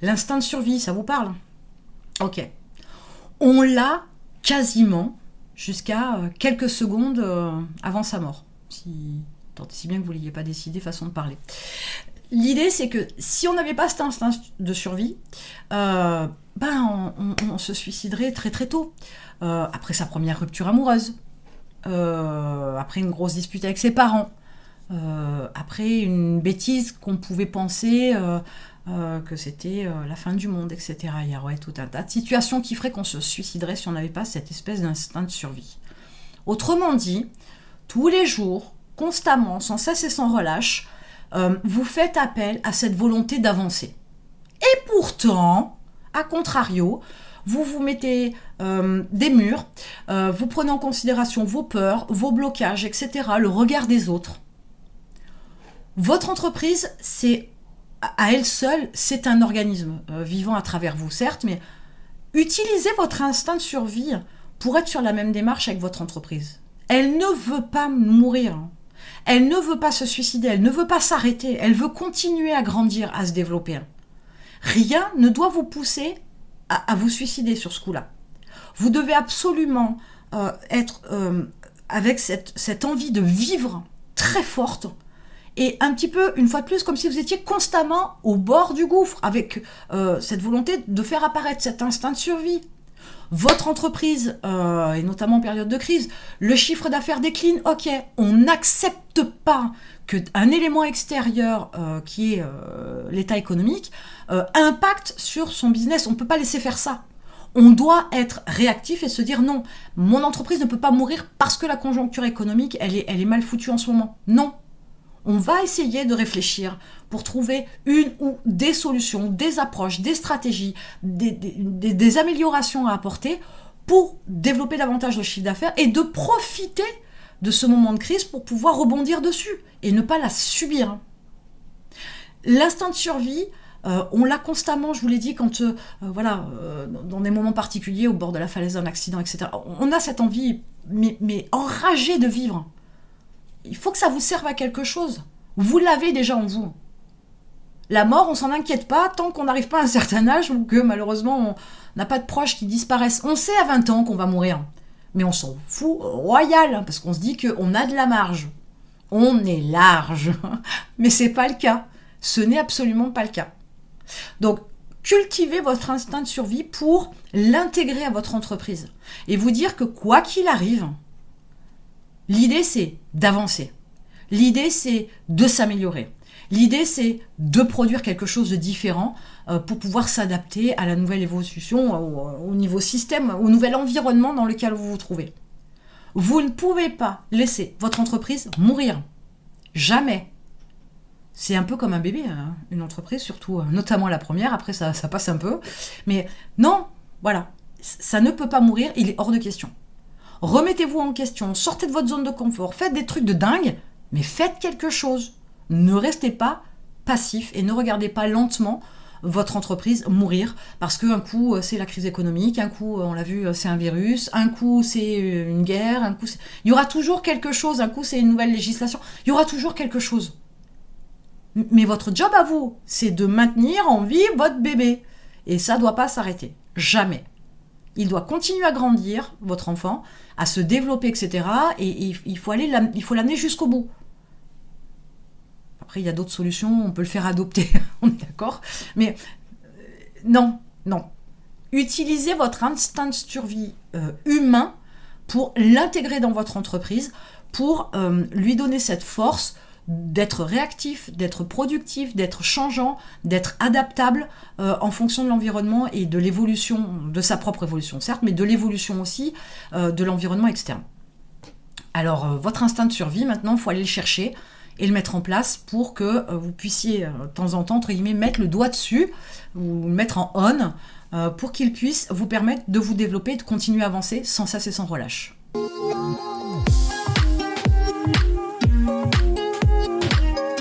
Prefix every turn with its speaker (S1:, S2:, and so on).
S1: L'instinct de survie, ça vous parle? Ok. On l'a quasiment jusqu'à quelques secondes avant sa mort. Tant et si bien que vous ne l'ayez pas décidé, façon de parler. L'idée, c'est que si on n'avait pas cet instinct de survie, on se suiciderait très très tôt. Après sa première rupture amoureuse, après une grosse dispute avec ses parents, après une bêtise qu'on pouvait penser que c'était la fin du monde, etc. Il y aurait tout un tas de situations qui feraient qu'on se suiciderait si on n'avait pas cette espèce d'instinct de survie. Autrement dit, tous les jours, constamment, sans cesse et sans relâche, vous faites appel à cette volonté d'avancer. Et pourtant, à contrario, vous vous mettez des murs, vous prenez en considération vos peurs, vos blocages, etc., le regard des autres. Votre entreprise, à elle seule, c'est un organisme vivant à travers vous, certes, mais utilisez votre instinct de survie pour être sur la même démarche avec votre entreprise. Elle ne veut pas mourir. Elle ne veut pas se suicider, elle ne veut pas s'arrêter, elle veut continuer à grandir, à se développer. Rien ne doit vous pousser à vous suicider sur ce coup-là. Vous devez absolument être avec cette envie de vivre très forte et un petit peu, une fois de plus, comme si vous étiez constamment au bord du gouffre, avec cette volonté de faire apparaître cet instinct de survie. Votre entreprise, et notamment en période de crise, le chiffre d'affaires décline, ok, on n'accepte pas qu'un élément extérieur, qui est l'état économique, impacte sur son business. On ne peut pas laisser faire ça. On doit être réactif et se dire non, mon entreprise ne peut pas mourir parce que la conjoncture économique, elle est mal foutue en ce moment. Non. On va essayer de réfléchir pour trouver une ou des solutions, des approches, des stratégies, des améliorations à apporter pour développer davantage le chiffre d'affaires et de profiter de ce moment de crise pour pouvoir rebondir dessus et ne pas la subir. L'instinct de survie, on l'a constamment, je vous l'ai dit, quand dans des moments particuliers, au bord de la falaise d'un accident, etc. On a cette envie, mais enragée de vivre. Il faut que ça vous serve à quelque chose. Vous l'avez déjà en vous. La mort, on s'en inquiète pas tant qu'on n'arrive pas à un certain âge ou que malheureusement on n'a pas de proches qui disparaissent. On sait à 20 ans qu'on va mourir. Mais on s'en fout royal, parce qu'on se dit qu'on a de la marge. On est large. Mais c'est pas le cas. Ce n'est absolument pas le cas. Donc, cultivez votre instinct de survie pour l'intégrer à votre entreprise. Et vous dire que quoi qu'il arrive, l'idée, c'est d'avancer. L'idée, c'est de s'améliorer. L'idée, c'est de produire quelque chose de différent pour pouvoir s'adapter à la nouvelle évolution, au niveau système, au nouvel environnement dans lequel vous vous trouvez. Vous ne pouvez pas laisser votre entreprise mourir. Jamais. C'est un peu comme un bébé, hein, une entreprise, surtout, notamment la première. Après, ça passe un peu. Mais non, voilà. Ça ne peut pas mourir, il est hors de question. Remettez-vous en question, sortez de votre zone de confort, faites des trucs de dingue, mais faites quelque chose. Ne restez pas passif et ne regardez pas lentement votre entreprise mourir parce qu'un coup c'est la crise économique, un coup on l'a vu c'est un virus, un coup c'est une guerre, un coup il y aura toujours quelque chose, un coup c'est une nouvelle législation, il y aura toujours quelque chose. Mais votre job à vous, c'est de maintenir en vie votre bébé et ça ne doit pas s'arrêter, jamais. Il doit continuer à grandir, votre enfant, à se développer, etc. Et il faut l'amener jusqu'au bout. Après, il y a d'autres solutions, on peut le faire adopter, on est d'accord. Mais non. Utilisez votre instinct de survie humain pour l'intégrer dans votre entreprise, pour lui donner cette force d'être réactif, d'être productif, d'être changeant, d'être adaptable en fonction de l'environnement et de l'évolution, de sa propre évolution certes, mais de l'évolution aussi de l'environnement externe. Alors, votre instinct de survie, maintenant, il faut aller le chercher et le mettre en place pour que vous puissiez, de temps en temps, entre guillemets, mettre le doigt dessus, ou le mettre en on, pour qu'il puisse vous permettre de vous développer et de continuer à avancer sans cesse et sans relâche.